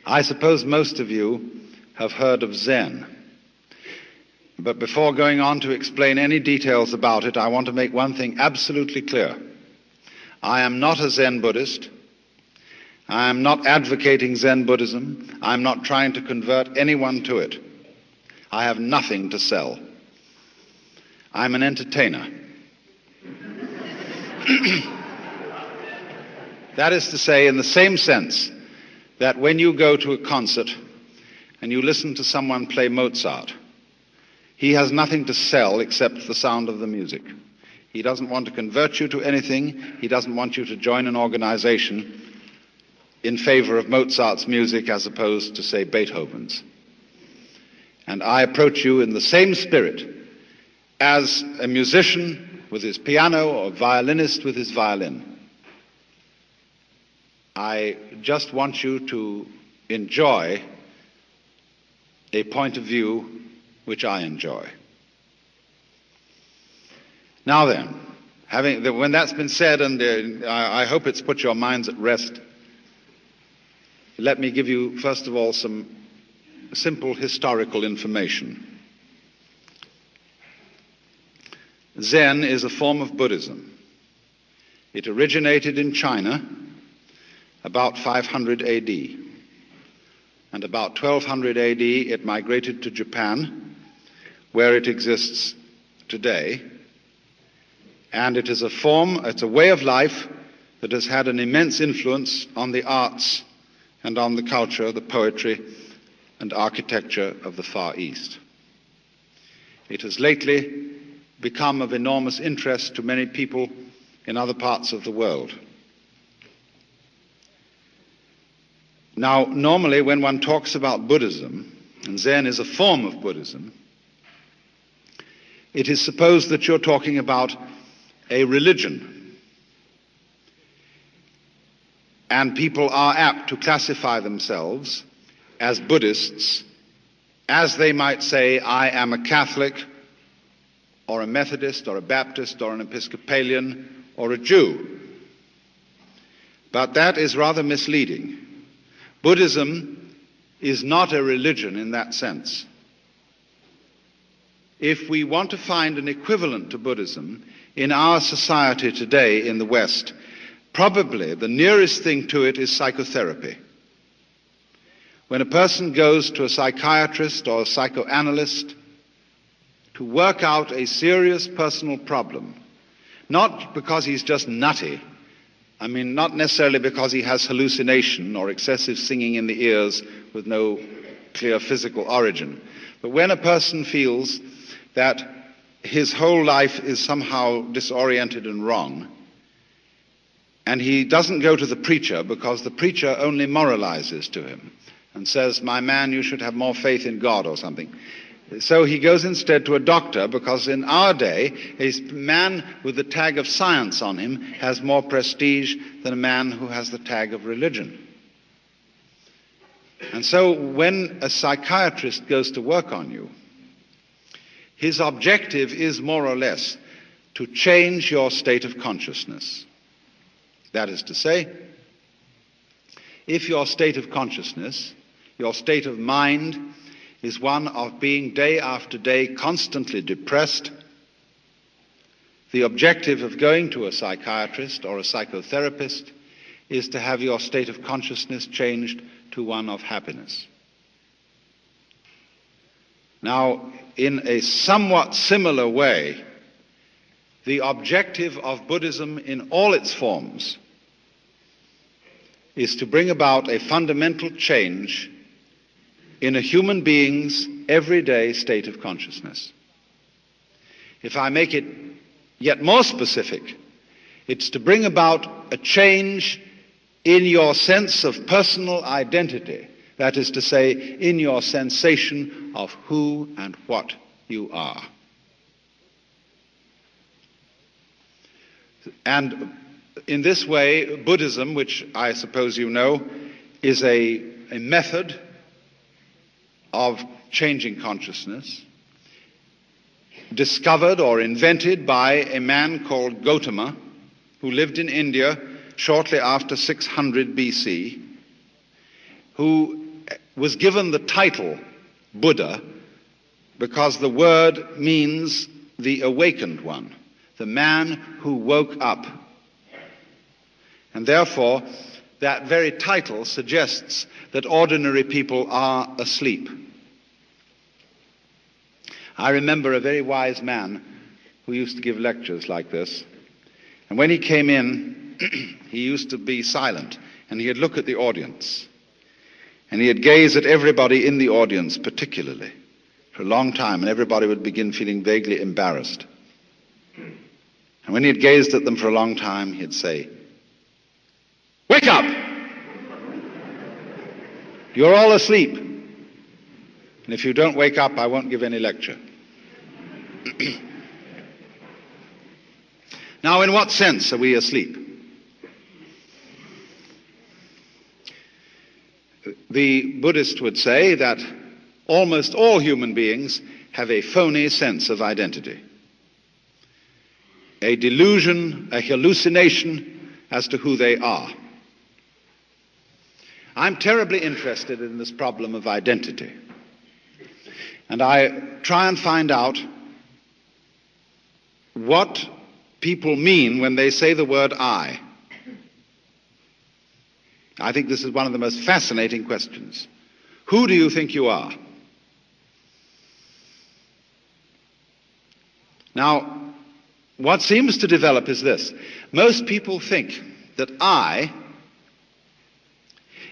I suppose most of you have heard of Zen. But before going on to explain any details about it, I want to make one thing absolutely clear. I am not a Zen Buddhist. I am not advocating Zen Buddhism. I am not trying to convert anyone to it. I have nothing to sell. I'm an entertainer. That is to say, in the same sense that when you go to a concert and you listen to someone play Mozart, he has nothing to sell except the sound of the music. He doesn't want to convert you to anything. He doesn't want you to join an organization in favor of Mozart's music as opposed to, say, Beethoven's. And I approach you in the same spirit as a musician with his piano or a violinist with his violin. I just want you to enjoy a point of view which I enjoy. Now then, when that's been said, and I hope it's put your minds at rest, let me give you, first of all, some simple historical information. Zen is a form of Buddhism. It originated in China about 500 AD. And about 1200 AD, it migrated to Japan, where it exists today. And it is it's a way of life that has had an immense influence on the arts and on the culture, the poetry and architecture of the Far East. It has lately become of enormous interest to many people in other parts of the world. Now, normally when one talks about Buddhism, and Zen is a form of Buddhism, it is supposed that you're talking about a religion. And people are apt to classify themselves as Buddhists, as they might say, I am a Catholic, or a Methodist, or a Baptist, or an Episcopalian, or a Jew. But that is rather misleading. Buddhism is not a religion in that sense. If we want to find an equivalent to Buddhism in our society today in the West, probably the nearest thing to it is psychotherapy. When a person goes to a psychiatrist or a psychoanalyst to work out a serious personal problem, not because he's just nutty, not necessarily because he has hallucination or excessive singing in the ears with no clear physical origin, but when a person feels that his whole life is somehow disoriented and wrong, and he doesn't go to the preacher because the preacher only moralizes to him and says, my man, you should have more faith in God or something. So he goes instead to a doctor because in our day, a man with the tag of science on him has more prestige than a man who has the tag of religion. And so when a psychiatrist goes to work on you, his objective is more or less to change your state of consciousness. That is to say, if your state of consciousness, your state of mind, is one of being day after day constantly depressed, the objective of going to a psychiatrist or a psychotherapist is to have your state of consciousness changed to one of happiness. Now, in a somewhat similar way, the objective of Buddhism in all its forms is to bring about a fundamental change in a human being's everyday state of consciousness. If I make it yet more specific, it's to bring about a change in your sense of personal identity. That is to say, in your sensation of who and what you are. And in this way, Buddhism, which I suppose you know, is a method of changing consciousness, discovered or invented by a man called Gautama, who lived in India shortly after 600 BC, who was given the title Buddha because the word means the awakened one, the man who woke up. And therefore, that very title suggests that ordinary people are asleep. I remember a very wise man who used to give lectures like this. And when he came in, he used to be silent, and he'd look at the audience. And he'd gaze at everybody in the audience particularly for a long time, and everybody would begin feeling vaguely embarrassed. And when he'd gazed at them for a long time, he'd say, "Wake up! You're all asleep. And if you don't wake up, I won't give any lecture." Now, in what sense are we asleep? The Buddhist would say that almost all human beings have a phony sense of identity, a delusion, a hallucination as to who they are. I'm terribly interested in this problem of identity, and I try and find out what people mean when they say the word I. I think this is one of the most fascinating questions. Who do you think you are? Now, what seems to develop is this. Most people think that I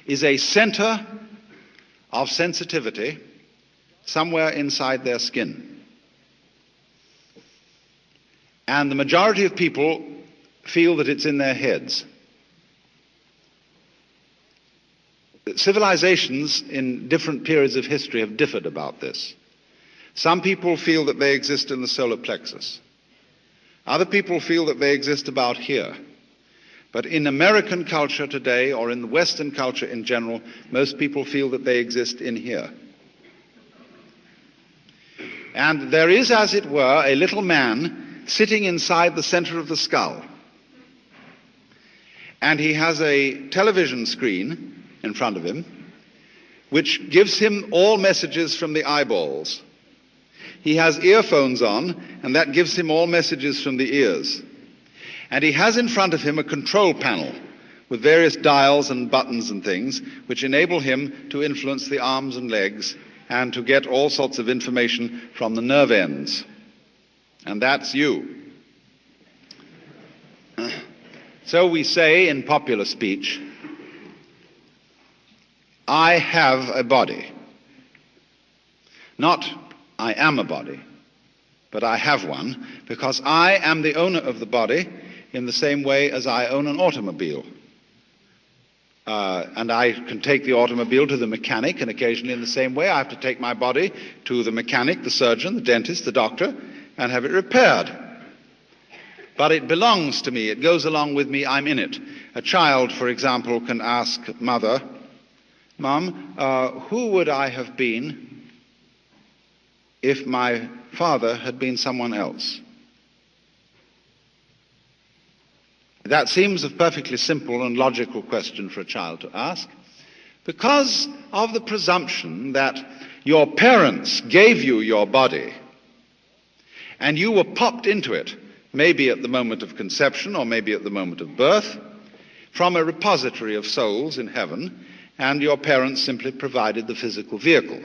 is a center of sensitivity somewhere inside their skin. And the majority of people feel that it's in their heads. Civilizations in different periods of history have differed about this. Some people feel that they exist in the solar plexus. Other people feel that they exist about here. But in American culture today, or in the Western culture in general, most people feel that they exist in here. And there is, as it were, a little man sitting inside the center of the skull. And he has a television screen in front of him, which gives him all messages from the eyeballs. He has earphones on, and that gives him all messages from the ears. And he has in front of him a control panel with various dials and buttons and things, which enable him to influence the arms and legs and to get all sorts of information from the nerve ends. And that's you. So we say in popular speech, I have a body. Not I am a body, but I have one, because I am the owner of the body in the same way as I own an automobile. And I can take the automobile to the mechanic, and occasionally in the same way I have to take my body to the mechanic, the surgeon, the dentist, the doctor, and have it repaired. But it belongs to me. It goes along with me. I'm in it. A child, for example, can ask mother, Mom, who would I have been if my father had been someone else? That seems a perfectly simple and logical question for a child to ask, because of the presumption that your parents gave you your body and you were popped into it, maybe at the moment of conception or maybe at the moment of birth, from a repository of souls in heaven, and your parents simply provided the physical vehicle.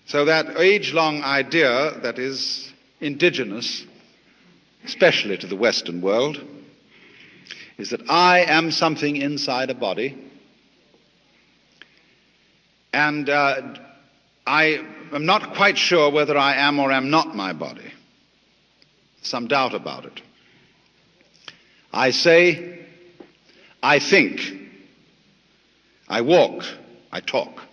So that age-long idea that is indigenous, especially to the Western world, is that I am something inside a body, and I am not quite sure whether I am or am not my body. Some doubt about it. I say, I think, I walk, I talk,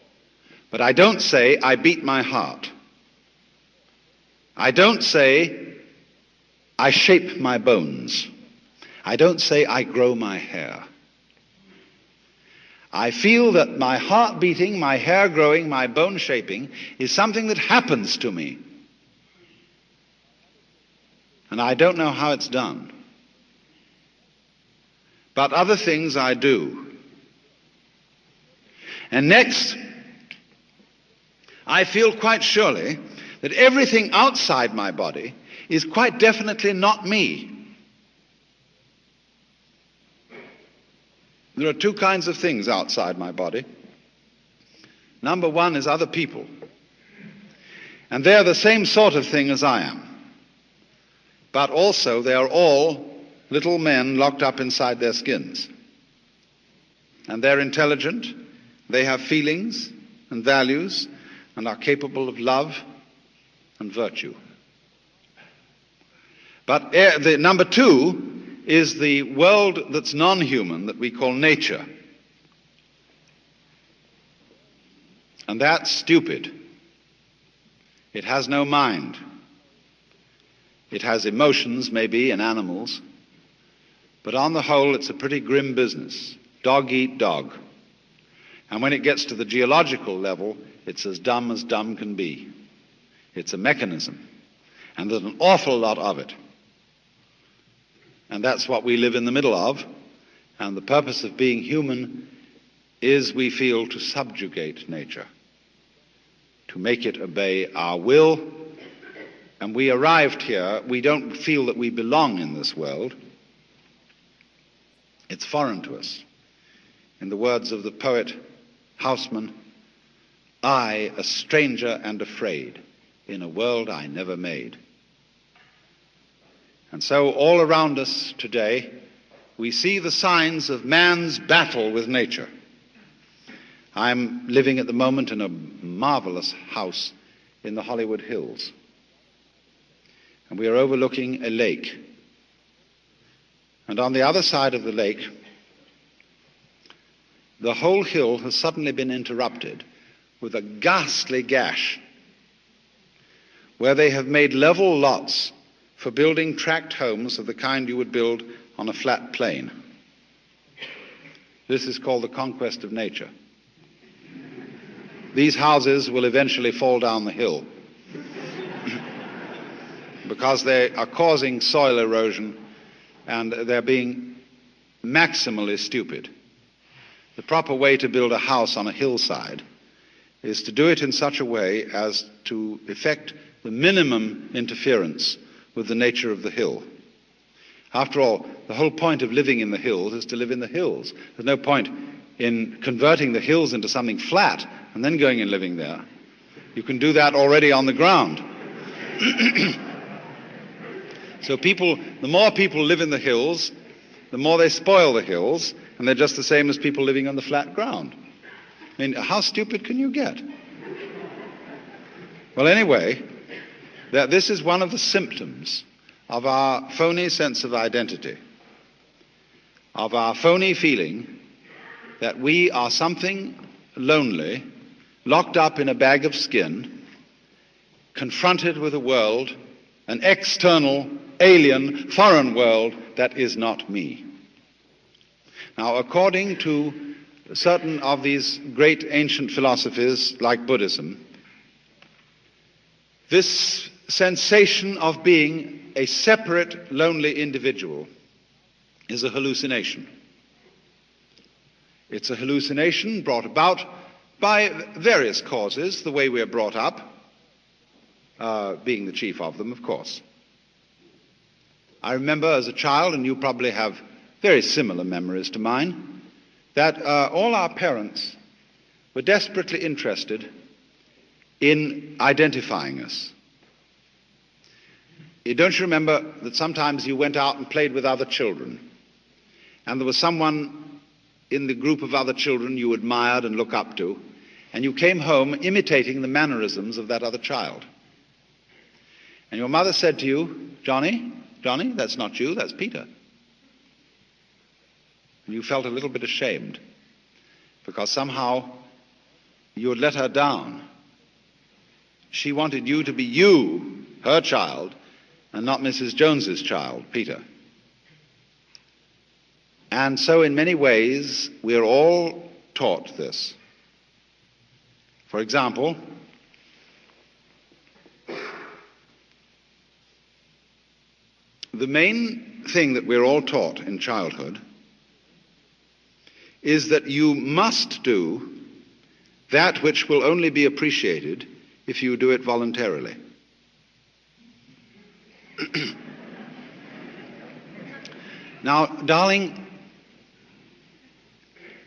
but I don't say I beat my heart. I don't say I shape my bones. I don't say I grow my hair. I feel that my heart beating, my hair growing, my bone shaping is something that happens to me. And I don't know how it's done. But other things I do. And next, I feel quite surely that everything outside my body is quite definitely not me. There are two kinds of things outside my body. Number one is other people. And they're the same sort of thing as I am. But also they are all little men locked up inside their skins. And they're intelligent, they have feelings and values, and are capable of love and virtue. But the number two is the world that's non-human, that we call nature. And that's stupid. It has no mind. It has emotions, maybe, in animals. But on the whole, it's a pretty grim business. Dog eat dog. And when it gets to the geological level, it's as dumb can be. It's a mechanism. And there's an awful lot of it. And that's what we live in the middle of. And the purpose of being human is, we feel, to subjugate nature, to make it obey our will. And we arrived here, we don't feel that we belong in this world. It's foreign to us. In the words of the poet Houseman, I, a stranger and afraid, in a world I never made. And so all around us today, we see the signs of man's battle with nature. I'm living at the moment in a marvelous house in the Hollywood Hills. And we are overlooking a lake. And on the other side of the lake, the whole hill has suddenly been interrupted with a ghastly gash where they have made level lots for building tract homes of the kind you would build on a flat plain. This is called the conquest of nature. These houses will eventually fall down the hill because they are causing soil erosion and they're being maximally stupid. The proper way to build a house on a hillside is to do it in such a way as to effect the minimum interference with the nature of the hill. After all, the whole point of living in the hills is to live in the hills. There's no point in converting the hills into something flat and then going and living there. You can do that already on the ground. So the more people live in the hills, the more they spoil the hills, and they're just the same as people living on the flat ground. I mean, how stupid can you get? Well, anyway, this is one of the symptoms of our phony sense of identity, of our phony feeling that we are something lonely, locked up in a bag of skin, confronted with a world, an external, alien, foreign world that is not me. Now, according to certain of these great ancient philosophies like Buddhism, this sensation of being a separate, lonely individual is a hallucination. It's a hallucination brought about by various causes, the way we are brought up, being the chief of them, of course. I remember as a child, and you probably have very similar memories to mine, that all our parents were desperately interested in identifying us. Don't you remember that sometimes you went out and played with other children, and there was someone in the group of other children you admired and looked up to, and you came home imitating the mannerisms of that other child? And your mother said to you, Johnny, that's not you, that's Peter. And you felt a little bit ashamed because somehow you had let her down. She wanted you to be you, her child, and not Mrs. Jones's child, Peter. And so in many ways, we're all taught this. For example, the main thing that we're all taught in childhood is that you must do that which will only be appreciated if you do it voluntarily. Now, darling,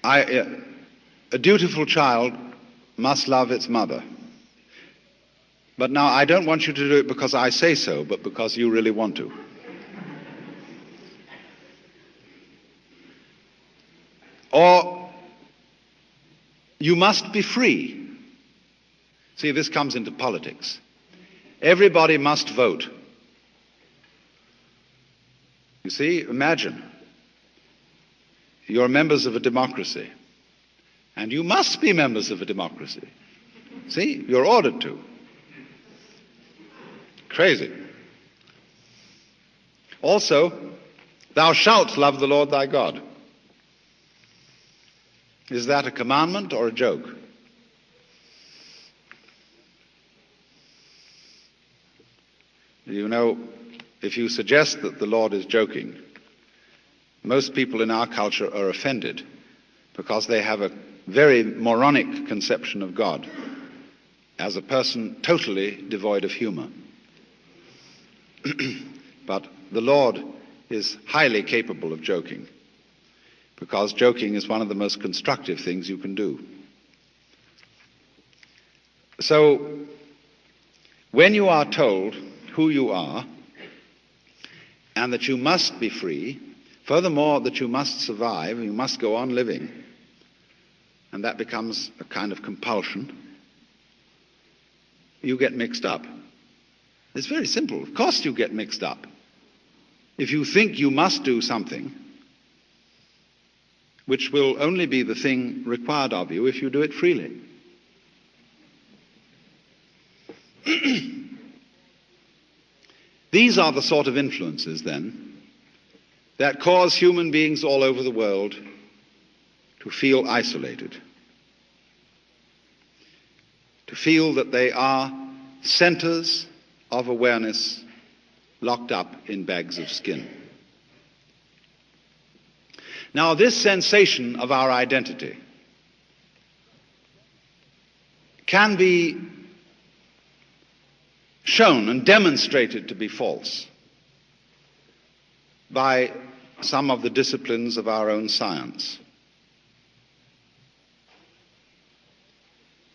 a dutiful child must love its mother. But now I don't want you to do it because I say so, but because you really want to. Or you must be free. See, this comes into politics. Everybody must vote. You see, imagine, you're members of a democracy, and you must be members of a democracy. See, you're ordered to. Crazy. Also, thou shalt love the Lord thy God. Is that a commandment or a joke? You know, if you suggest that the Lord is joking, most people in our culture are offended because they have a very moronic conception of God as a person totally devoid of humor. But the Lord is highly capable of joking, because joking is one of the most constructive things you can do. So, when you are told who you are, and that you must be free, furthermore that you must survive, you must go on living, and that becomes a kind of compulsion, you get mixed up. It's very simple. Of course you get mixed up. If you think you must do something, which will only be the thing required of you if you do it freely. These are the sort of influences, then, that cause human beings all over the world to feel isolated, to feel that they are centers of awareness locked up in bags of skin. Now, this sensation of our identity can be shown and demonstrated to be false by some of the disciplines of our own science.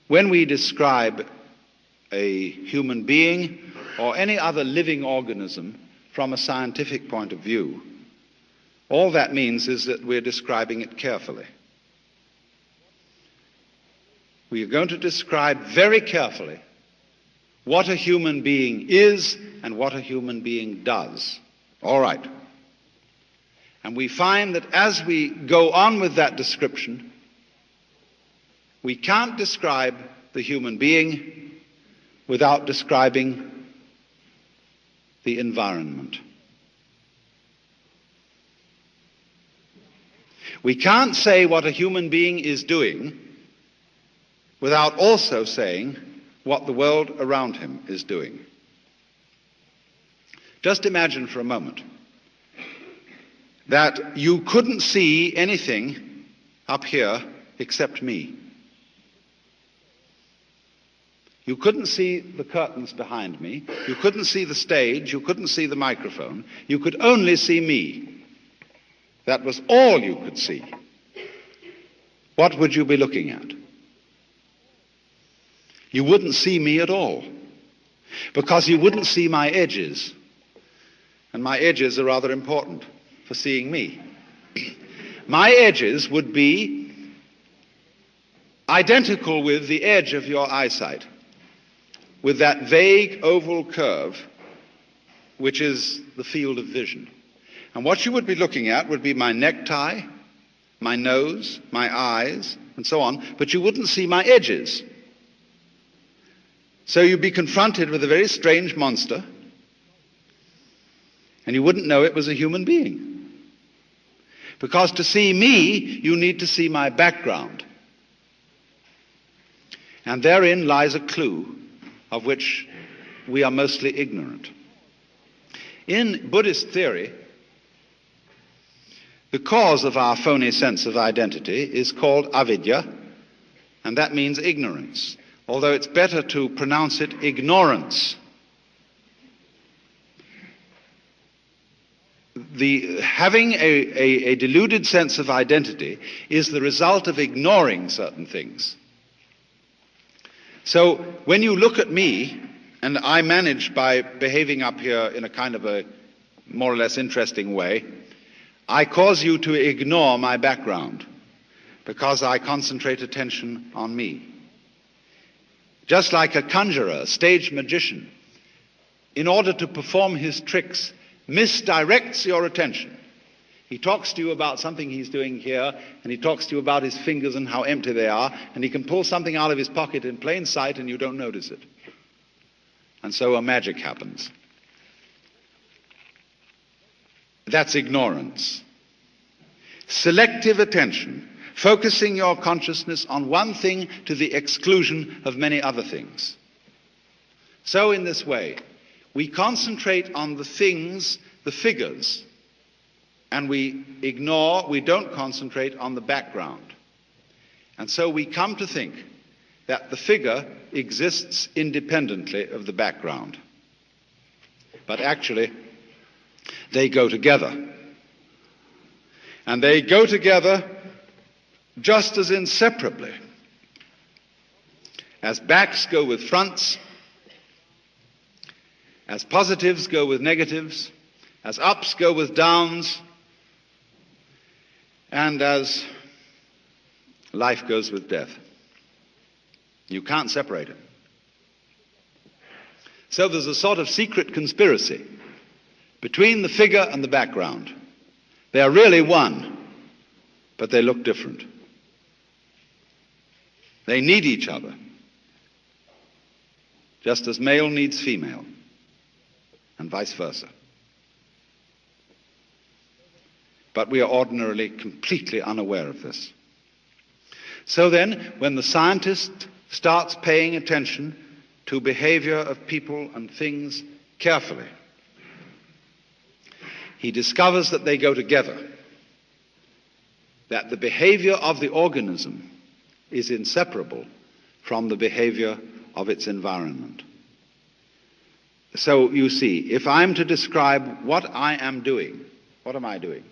When we describe a human being or any other living organism from a scientific point of view, all that means is that we're describing it carefully. We are going to describe very carefully what a human being is and what a human being does. All right. And we find that as we go on with that description, we can't describe the human being without describing the environment. We can't say what a human being is doing without also saying what the world around him is doing. Just imagine for a moment that you couldn't see anything up here except me. You couldn't see the curtains behind me. You couldn't see the stage. You couldn't see the microphone. You could only see me. That was all you could see. What would you be looking at? You wouldn't see me at all, because you wouldn't see my edges. And my edges are rather important for seeing me. My edges would be identical with the edge of your eyesight, with that vague oval curve, which is the field of vision. And what you would be looking at would be my necktie, my nose, my eyes, and so on, but you wouldn't see my edges. So you'd be confronted with a very strange monster, and you wouldn't know it was a human being. Because to see me, you need to see my background. And therein lies a clue of which we are mostly ignorant. In Buddhist theory, the cause of our phony sense of identity is called avidya, and that means ignorance, although it's better to pronounce it ignorance. Having a deluded sense of identity is the result of ignoring certain things. So when you look at me, and I manage by behaving up here in a kind of a more or less interesting way, I cause you to ignore my background because I concentrate attention on me. Just like a conjurer, a stage magician, in order to perform his tricks, misdirects your attention. He talks to you about something he's doing here, and he talks to you about his fingers and how empty they are, and he can pull something out of his pocket in plain sight and you don't notice it. And so a magic happens. That's ignorance. Selective attention, focusing your consciousness on one thing to the exclusion of many other things. So in this way, we concentrate on the things, the figures, and we don't concentrate on the background. And so we come to think that the figure exists independently of the background. But actually, they go together. And they go together just as inseparably as backs go with fronts, as positives go with negatives, as ups go with downs, and as life goes with death. You can't separate it. So there's a sort of secret conspiracy between the figure and the background. They are really one, but they look different. They need each other, just as male needs female, and vice versa. But we are ordinarily completely unaware of this. So then, when the scientist starts paying attention to behavior of people and things carefully, he discovers that they go together, that the behavior of the organism is inseparable from the behavior of its environment. So you see, if I'm to describe what I am doing, what am I doing?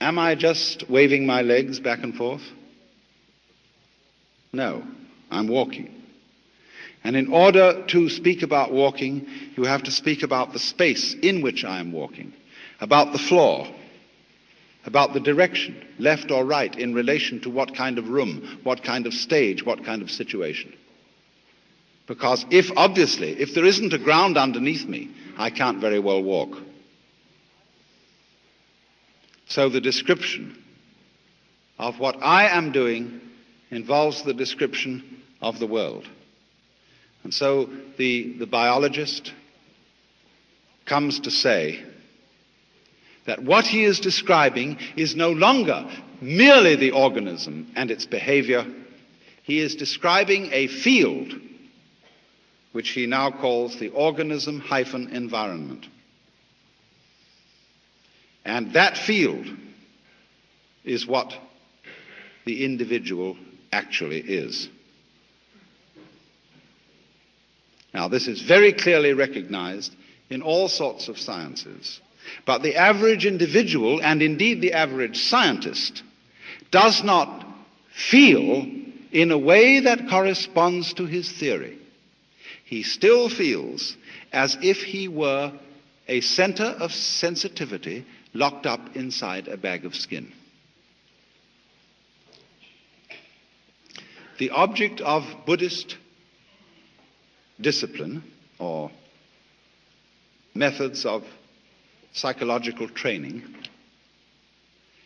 Am I just waving my legs back and forth? No, I'm walking. And in order to speak about walking, you have to speak about the space in which I am walking, about the floor, about the direction, left or right, in relation to what kind of room, what kind of stage, what kind of situation. Because if there isn't a ground underneath me, I can't very well walk. So the description of what I am doing involves the description of the world. And so the biologist comes to say that what he is describing is no longer merely the organism and its behavior. He is describing a field which he now calls the organism-environment. And that field is what the individual actually is. Now, this is very clearly recognized in all sorts of sciences. But the average individual, and indeed the average scientist, does not feel in a way that corresponds to his theory. He still feels as if he were a center of sensitivity locked up inside a bag of skin. The object of Buddhist discipline, or methods of psychological training,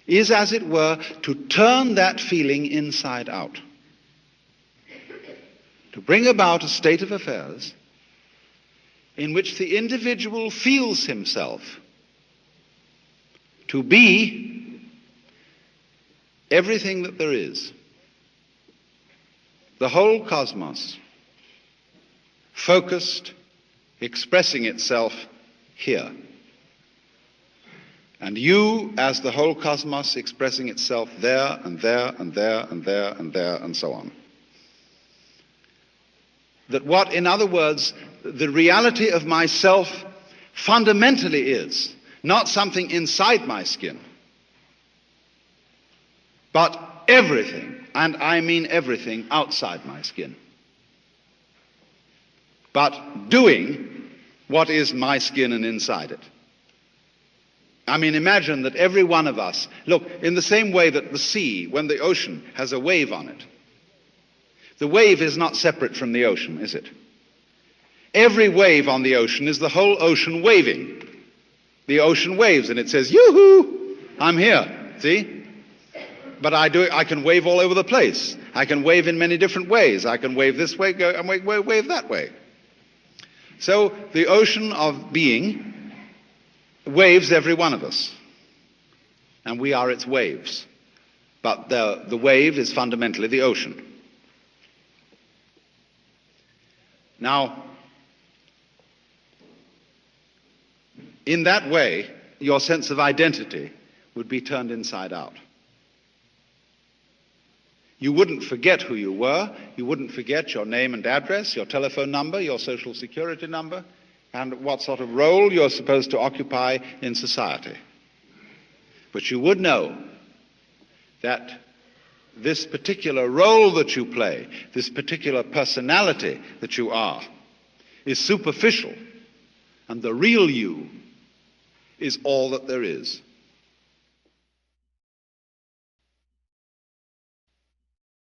is, as it were, to turn that feeling inside out, to bring about a state of affairs in which the individual feels himself to be everything that there is, the whole cosmos, focused, expressing itself here. And you as the whole cosmos expressing itself there and there and there and there and there and so on. That what, in other words, the reality of myself fundamentally is not something inside my skin, but everything, and I mean everything, outside my skin. But doing what is my skin and inside it. I mean, imagine that every one of us, look, in the same way that the sea, when the ocean has a wave on it, the wave is not separate from the ocean, is it? Every wave on the ocean is the whole ocean waving. The ocean waves and it says, yoo-hoo, I'm here, see? But I can wave all over the place. I can wave in many different ways. I can wave this way, go and wave that way. So the ocean of being waves every one of us. And we are its waves. But the wave is fundamentally the ocean. Now, in that way, your sense of identity would be turned inside out. You wouldn't forget who you were. You wouldn't forget your name and address, your telephone number, your social security number, and what sort of role you're supposed to occupy in society. But you would know that this particular role that you play, this particular personality that you are, is superficial, and the real you is all that there is.